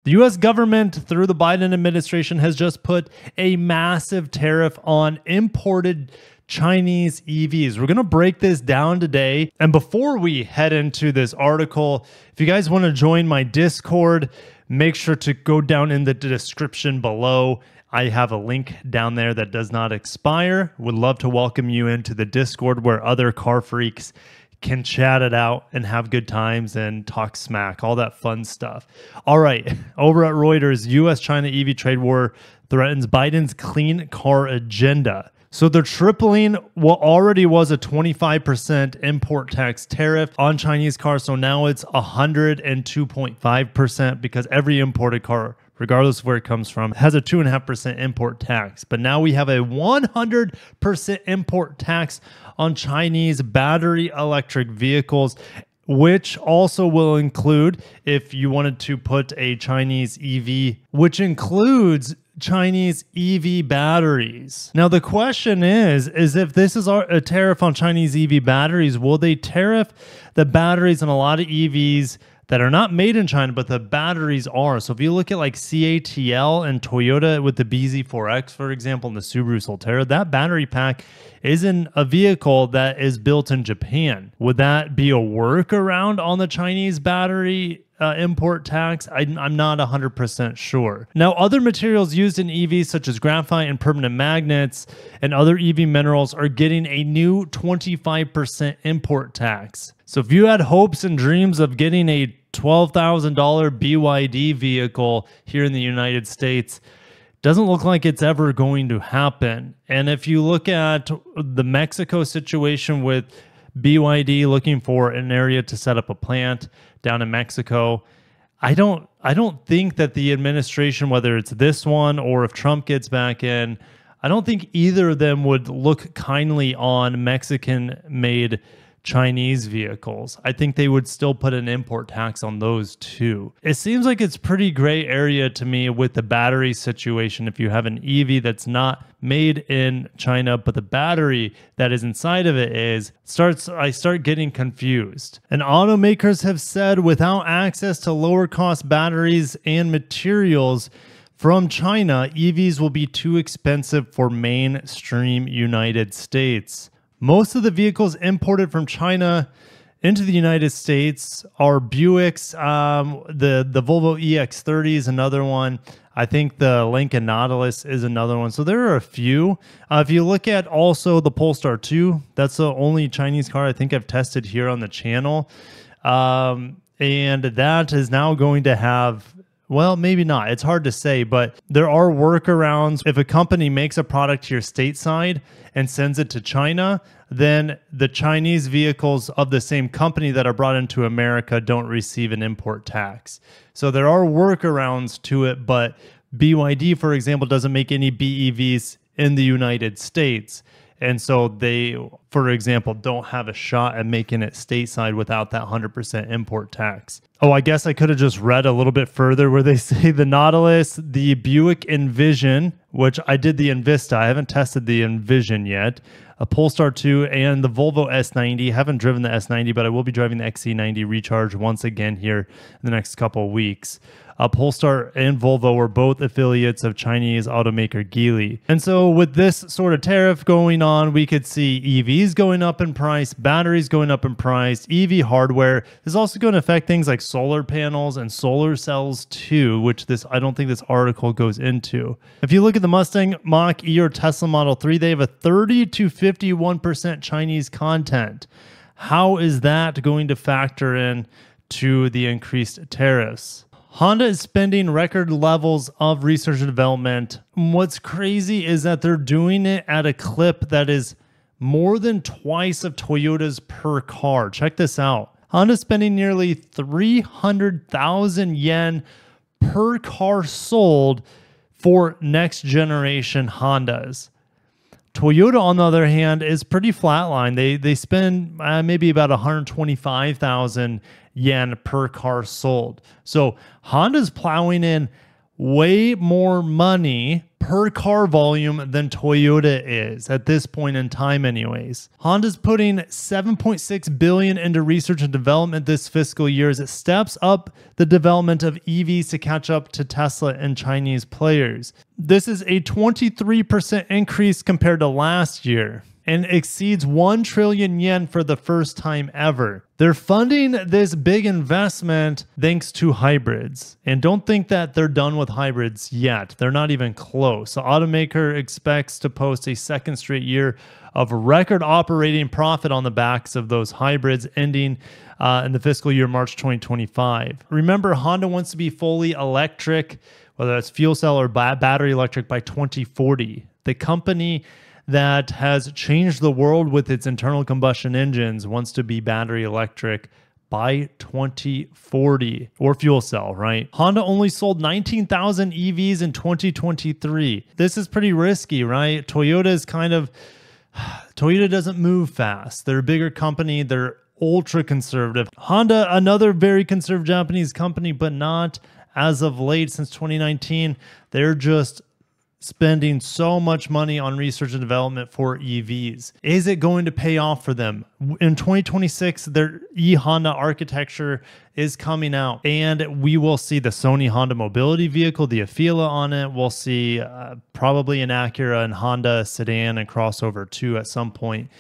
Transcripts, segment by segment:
The US government, through the Biden administration, has just put a massive tariff on imported Chinese EVs. We're going to break this down today. And before we head into this article, if you guys want to join my Discord, make sure to go down in the description below. I have a link down there that does not expire. Would love to welcome you into the Discord where other car freaks can chat it out and have good times and talk smack, all that fun stuff. All right, over at Reuters, US-China EV trade war threatens Biden's clean car agenda. So they're tripling what already was a 25% import tax tariff on Chinese cars. So now it's 102.5% because every imported car, regardless of where it comes from, has a 2.5% import tax. But now we have a 100% import tax on Chinese battery electric vehicles, which also will include, if you wanted to put a Chinese EV, which includes Chinese EV batteries. Now, the question is if this is a tariff on Chinese EV batteries, will they tariff the batteries on a lot of EVs that are not made in China, but the batteries are? So if you look at like CATL and Toyota with the BZ4X, for example, and the Subaru Solterra, that battery pack is in a vehicle that is built in Japan. Would that be a workaround on the Chinese battery import tax? I'm not 100% sure. Now, other materials used in EVs, such as graphite and permanent magnets and other EV minerals, are getting a new 25% import tax. So if you had hopes and dreams of getting a $12,000 BYD vehicle here in the United States, doesn't look like it's ever going to happen. And if you look at the Mexico situation with BYD looking for an area to set up a plant down in Mexico, I don't think that the administration, whether it's this one or if Trump gets back in, I don't think either of them would look kindly on Mexican-made Chinese vehicles. I think they would still put an import tax on those too. It seems like it's pretty gray area to me with the battery situation. If you have an EV that's not made in China, but the battery that is inside of it I start getting confused. And automakers have said without access to lower cost batteries and materials from China, EVs will be too expensive for mainstream United States. Most of the vehicles imported from China into the United States are Buicks. The Volvo EX30 is another one. I think the Lincoln Nautilus is another one. So there are a few. If you look at also the Polestar 2, that's the only Chinese car I think I've tested here on the channel. And that is now going to have, well, maybe not. It's hard to say, but there are workarounds. If a company makes a product here stateside and sends it to China, then the Chinese vehicles of the same company that are brought into America don't receive an import tax. So there are workarounds to it, but BYD, for example, doesn't make any BEVs in the United States. And so they, for example, don't have a shot at making it stateside without that 100% import tax. Oh, I guess I could have just read a little bit further where they say the Nautilus, the Buick Envision, which I did the Envista. I haven't tested the Envision yet. A Polestar 2 and the Volvo S90. Haven't driven the S90, but I will be driving the XC90 Recharge once again here in the next couple of weeks. Polestar and Volvo were both affiliates of Chinese automaker Geely. And so with this sort of tariff going on, we could see EVs going up in price, batteries going up in price, EV hardware. This is also going to affect things like solar panels and solar cells too, which I don't think this article goes into. If you look at the Mustang Mach-E or Tesla Model 3, they have a 30 to 51% Chinese content. How is that going to factor in to the increased tariffs? Honda is spending record levels of research and development. What's crazy is that they're doing it at a clip that is more than twice of Toyota's per car. Check this out. Honda's spending nearly 300,000 yen per car sold for next generation Hondas. Toyota, on the other hand, is pretty flatline. They spend maybe about 125,000 yen per car sold. So Honda's plowing in way more money per car volume than Toyota is at this point in time anyways. Honda's putting $7.6 billion into research and development this fiscal year as it steps up the development of EVs to catch up to Tesla and Chinese players. This is a 23% increase compared to last year and exceeds 1 trillion yen for the first time ever. They're funding this big investment thanks to hybrids. And don't think that they're done with hybrids yet. They're not even close. The automaker expects to post a second straight year of record operating profit on the backs of those hybrids ending in the fiscal year March 2025. Remember, Honda wants to be fully electric, whether that's fuel cell or battery electric, by 2040. The company that has changed the world with its internal combustion engines wants to be battery electric by 2040, or fuel cell, right? Honda only sold 19,000 EVs in 2023. This is pretty risky, right? Toyota doesn't move fast. They're a bigger company. They're ultra conservative. Honda, another very conservative Japanese company, but not as of late. Since 2019, they're just spending so much money on research and development for EVs. Is it going to pay off for them? In 2026, their e-Honda architecture is coming out, and we will see the Sony Honda mobility vehicle, the Afeela on it. We'll see probably an Acura and Honda sedan and crossover too at some point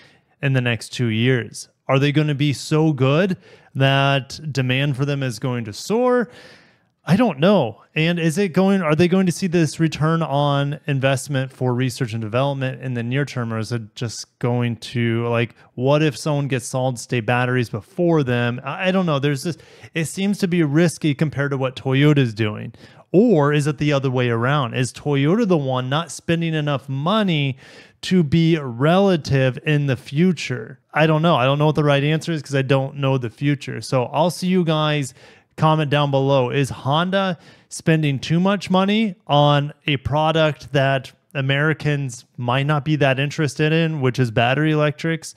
in the next 2 years. Are they going to be so good that demand for them is going to soar? I don't know. And are they going to see this return on investment for research and development in the near term, or is it just going to, like, what if someone gets solid state batteries before them? I don't know. It seems to be risky compared to what Toyota is doing. Or is it the other way around? Is Toyota the one not spending enough money to be relative in the future? I don't know. I don't know what the right answer is because I don't know the future. So I'll see you guys. Comment down below. Is Honda spending too much money on a product that Americans might not be that interested in, which is battery electrics?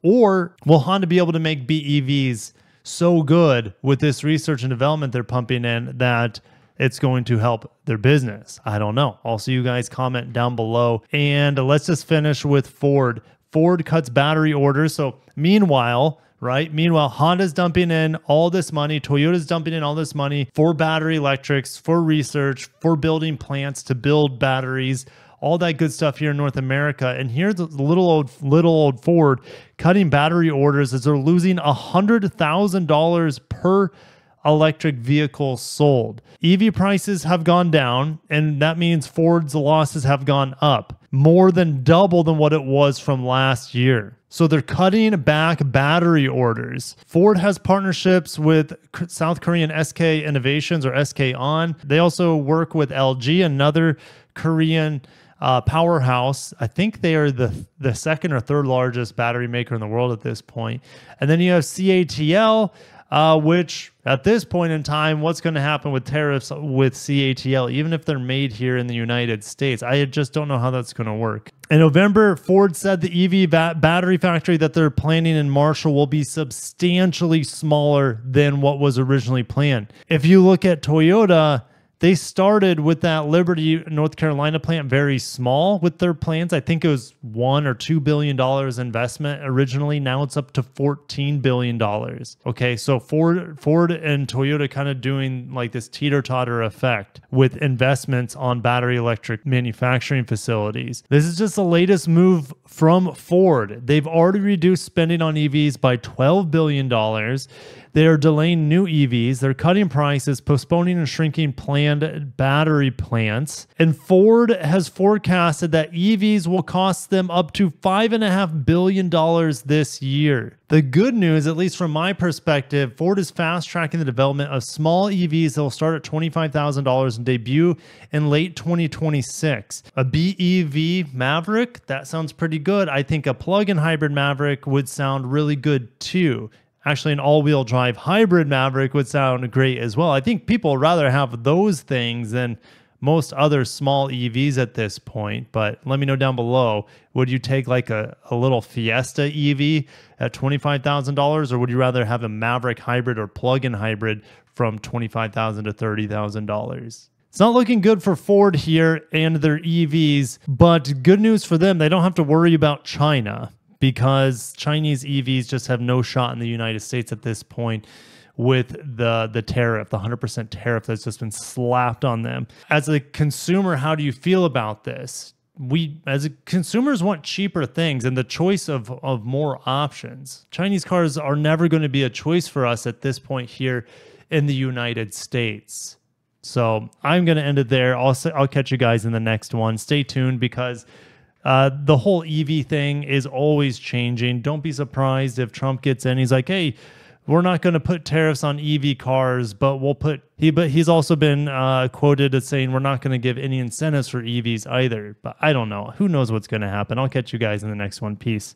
Or will Honda be able to make BEVs so good with this research and development they're pumping in that it's going to help their business? I don't know. I'll see you guys comment down below. And let's just finish with Ford. Ford cuts battery orders. So meanwhile, Honda's dumping in all this money. Toyota's dumping in all this money for battery electrics, for research, for building plants to build batteries, all that good stuff here in North America. And here's the little old Ford cutting battery orders as they're losing $100,000 per electric vehicle sold. EV prices have gone down, and that means Ford's losses have gone up, more than double than what it was from last year. So they're cutting back battery orders. Ford has partnerships with South Korean SK Innovations, or SK On. They also work with LG, another Korean powerhouse. I think they are the second or third largest battery maker in the world at this point. And then you have CATL, which at this point in time, what's going to happen with tariffs with CATL, even if they're made here in the United States? I just don't know how that's going to work. In November, Ford said the EV battery factory that they're planning in Marshall will be substantially smaller than what was originally planned. If you look at Toyota, they started with that Liberty, North Carolina plant very small with their plans. I think it was $1 or $2 billion investment originally. Now it's up to $14 billion. Okay, so Ford and Toyota kind of doing like this teeter-totter effect with investments on battery electric manufacturing facilities. This is just the latest move from Ford. They've already reduced spending on EVs by $12 billion. They are delaying new EVs. They're cutting prices, postponing and shrinking planned battery plants. And Ford has forecasted that EVs will cost them up to $5.5 billion this year. The good news, at least from my perspective, Ford is fast-tracking the development of small EVs that will start at $25,000 and debut in late 2026. A BEV Maverick, that sounds pretty good. I think a plug-in hybrid Maverick would sound really good too. Actually, an all-wheel drive hybrid Maverick would sound great as well. I think people would rather have those things than most other small EVs at this point. But let me know down below, would you take like a little Fiesta EV at $25,000, or would you rather have a Maverick hybrid or plug-in hybrid from $25,000 to $30,000? It's not looking good for Ford here and their EVs, but good news for them, they don't have to worry about China because Chinese EVs just have no shot in the United States at this point with the tariff, the 100% tariff that's just been slapped on them. As a consumer, how do you feel about this? We, as consumers, want cheaper things and the choice of more options. Chinese cars are never going to be a choice for us at this point here in the United States. So I'm going to end it there. I'll catch you guys in the next one. Stay tuned because the whole EV thing is always changing. Don't be surprised if Trump gets in. He's like, hey, we're not going to put tariffs on EV cars, but he's also been quoted as saying we're not going to give any incentives for EVs either. But I don't know. Who knows what's going to happen? I'll catch you guys in the next one. Peace.